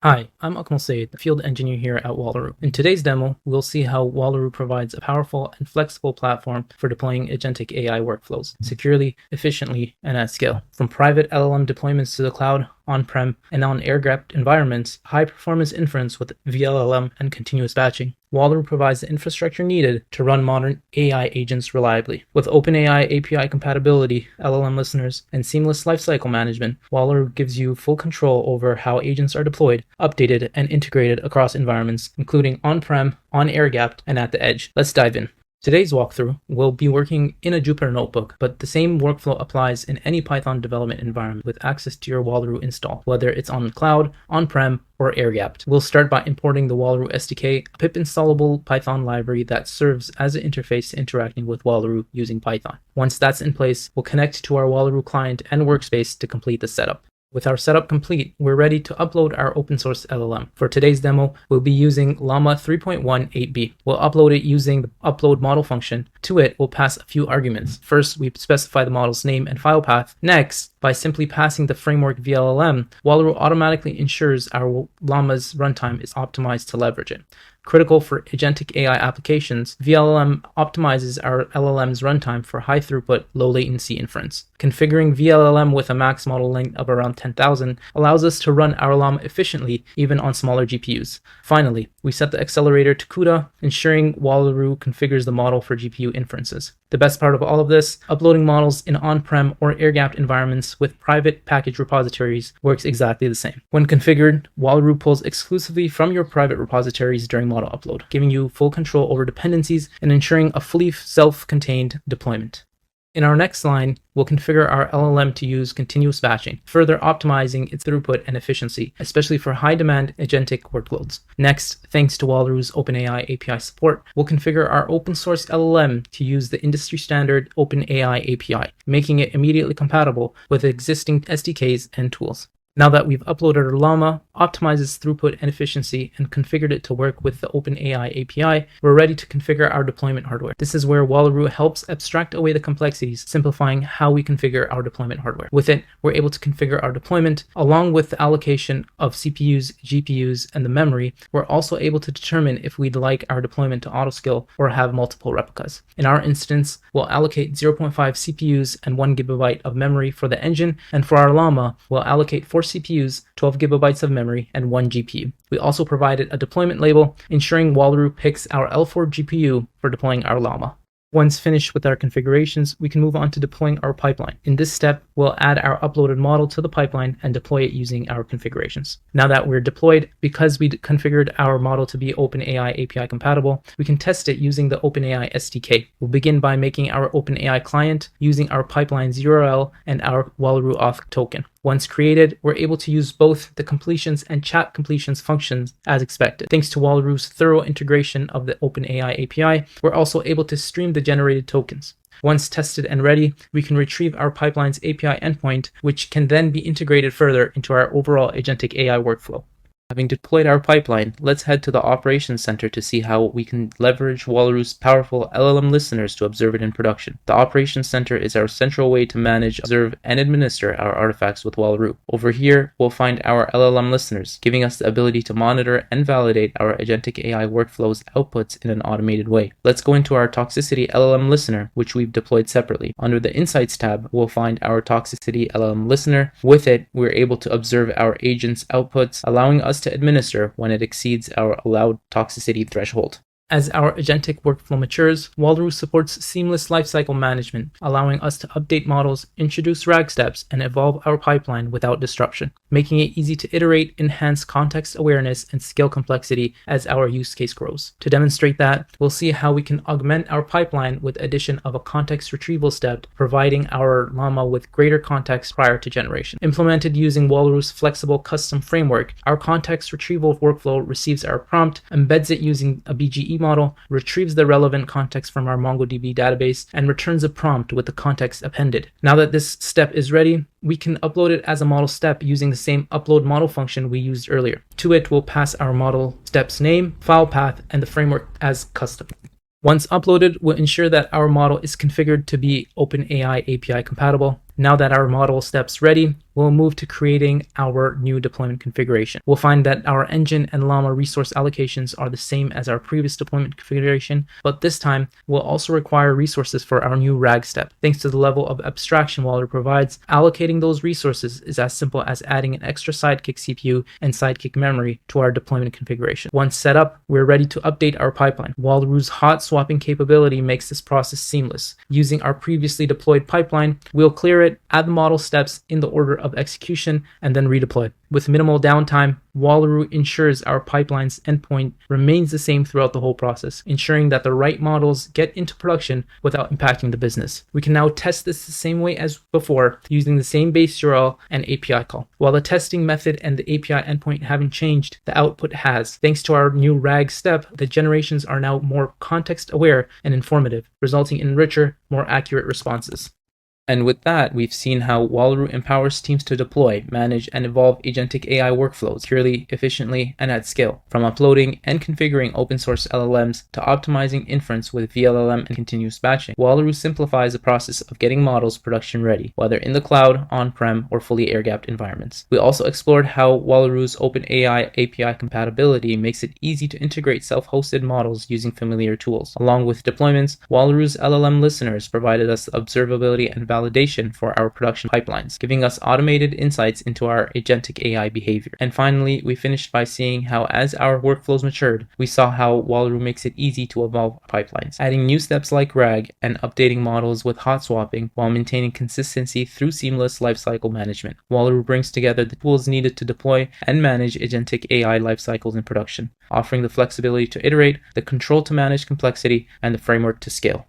Hi, I'm Akmal Said, the field engineer here at Wallaroo. In today's demo, we'll see how Wallaroo provides a powerful and flexible platform for deploying agentic AI workflows securely, efficiently, and at scale. From private LLM deployments to the cloud, on-prem, and on air-gapped environments, high-performance inference with VLLM and continuous batching, Wallaroo provides the infrastructure needed to run modern AI agents reliably. With OpenAI API compatibility, LLM listeners, and seamless lifecycle management, Wallaroo gives you full control over how agents are deployed, updated, and integrated across environments, including on-prem, on air-gapped, and at the edge. Let's dive in. Today's walkthrough will be working in a Jupyter notebook, but the same workflow applies in any Python development environment with access to your Wallaroo install, whether it's on the cloud, on-prem, or air-gapped. We'll start by importing the Wallaroo SDK, a pip-installable Python library that serves as an interface to interacting with Wallaroo using Python. Once that's in place, we'll connect to our Wallaroo client and workspace to complete the setup. With our setup complete, we're ready to upload our open source LLM. For today's demo, we'll be using Llama 3.1 8B. We'll upload it using the upload model function. To it, we'll pass a few arguments. First, we specify the model's name and file path. Next, by simply passing the framework VLLM, Wallaroo automatically ensures our Llama's runtime is optimized to leverage it. Critical for agentic AI applications, VLLM optimizes our LLM's runtime for high throughput, low latency inference. Configuring VLLM with a max model length of around 10,000 allows us to run our Llama efficiently even on smaller GPUs. Finally, we set the accelerator to CUDA, ensuring Wallaroo configures the model for GPU inferences. The best part of all of this, uploading models in on-prem or air-gapped environments with private package repositories works exactly the same. When configured, Wallaroo pulls exclusively from your private repositories during model upload, giving you full control over dependencies and ensuring a fully self-contained deployment. In our next line, we'll configure our LLM to use continuous batching, further optimizing its throughput and efficiency, especially for high-demand agentic workloads. Next, thanks to Wallaroo's OpenAI API support, we'll configure our open-source LLM to use the industry-standard OpenAI API, making it immediately compatible with existing SDKs and tools. Now that we've uploaded our Llama, optimized its throughput and efficiency, and configured it to work with the OpenAI API, we're ready to configure our deployment hardware. This is where Wallaroo helps abstract away the complexities, simplifying how we configure our deployment hardware. With it, we're able to configure our deployment, along with the allocation of CPUs, GPUs, and the memory. We're also able to determine if we'd like our deployment to autoscale or have multiple replicas. In our instance, we'll allocate 0.5 CPUs and 1 GB of memory for the engine, and for our Llama, we'll allocate 4 CPUs, 12 GB of memory, and 1 GPU. We also provided a deployment label, ensuring Wallaroo picks our L4 GPU for deploying our Llama. Once finished with our configurations, we can move on to deploying our pipeline. In this step, we'll add our uploaded model to the pipeline and deploy it using our configurations. Now that we're deployed, because we configured our model to be OpenAI API compatible, we can test it using the OpenAI SDK. We'll begin by making our OpenAI client using our pipeline's URL and our Wallaroo auth token. Once created, we're able to use both the completions and chat completions functions as expected. Thanks to Wallaroo's thorough integration of the OpenAI API, we're also able to stream the generated tokens. Once tested and ready, we can retrieve our pipeline's API endpoint, which can then be integrated further into our overall agentic AI workflow. Having deployed our pipeline, let's head to the Operations Center to see how we can leverage Wallaroo's powerful LLM listeners to observe it in production. The Operations Center is our central way to manage, observe, and administer our artifacts with Wallaroo. Over here, we'll find our LLM listeners, giving us the ability to monitor and validate our agentic AI workflows outputs in an automated way. Let's go into our Toxicity LLM listener, which we've deployed separately. Under the Insights tab, we'll find our Toxicity LLM listener. With it, we're able to observe our agent's outputs, allowing us to administer when it exceeds our allowed toxicity threshold. As our agentic workflow matures, Wallaroo supports seamless lifecycle management, allowing us to update models, introduce RAG steps, and evolve our pipeline without disruption, making it easy to iterate, enhance context awareness, and scale complexity as our use case grows. To demonstrate that, we'll see how we can augment our pipeline with addition of a context retrieval step, providing our Llama with greater context prior to generation. Implemented using Wallaroo's flexible custom framework, our context retrieval workflow receives our prompt, embeds it using a BGE model, retrieves the relevant context from our MongoDB database, and returns a prompt with the context appended. Now that this step is ready, we can upload it as a model step using the same upload model function we used earlier. To it, we'll pass our model step's name, file path, and the framework as custom. Once uploaded, we'll ensure that our model is configured to be OpenAI API compatible. Now that our model step's ready, we'll move to creating our new deployment configuration. We'll find that our engine and llama resource allocations are the same as our previous deployment configuration, but this time we'll also require resources for our new RAG step. Thanks to the level of abstraction Wallaroo provides, allocating those resources is as simple as adding an extra Sidekick CPU and Sidekick memory to our deployment configuration. Once set up, we're ready to update our pipeline. Wallaroo's hot swapping capability makes this process seamless. Using our previously deployed pipeline, we'll clear it, add the model steps in the order of execution, and then redeploy. With minimal downtime, Wallaroo ensures our pipeline's endpoint remains the same throughout the whole process, ensuring that the right models get into production without impacting the business. We can now test this the same way as before, using the same base URL and API call. While the testing method and the API endpoint haven't changed, the output has. Thanks to our new RAG step, the generations are now more context-aware and informative, resulting in richer, more accurate responses. And with that, we've seen how Wallaroo empowers teams to deploy, manage, and evolve agentic AI workflows securely, efficiently, and at scale. From uploading and configuring open source LLMs to optimizing inference with VLLM and continuous batching, Wallaroo simplifies the process of getting models production ready, whether in the cloud, on-prem, or fully air-gapped environments. We also explored how Wallaroo's OpenAI API compatibility makes it easy to integrate self-hosted models using familiar tools. Along with deployments, Wallaroo's LLM listeners provided us observability and validation for our production pipelines, giving us automated insights into our agentic AI behavior. And finally, we finished by seeing how as our workflows matured, we saw how Wallaroo makes it easy to evolve pipelines, adding new steps like RAG and updating models with hot swapping while maintaining consistency through seamless lifecycle management. Wallaroo brings together the tools needed to deploy and manage agentic AI lifecycles in production, offering the flexibility to iterate, the control to manage complexity, and the framework to scale.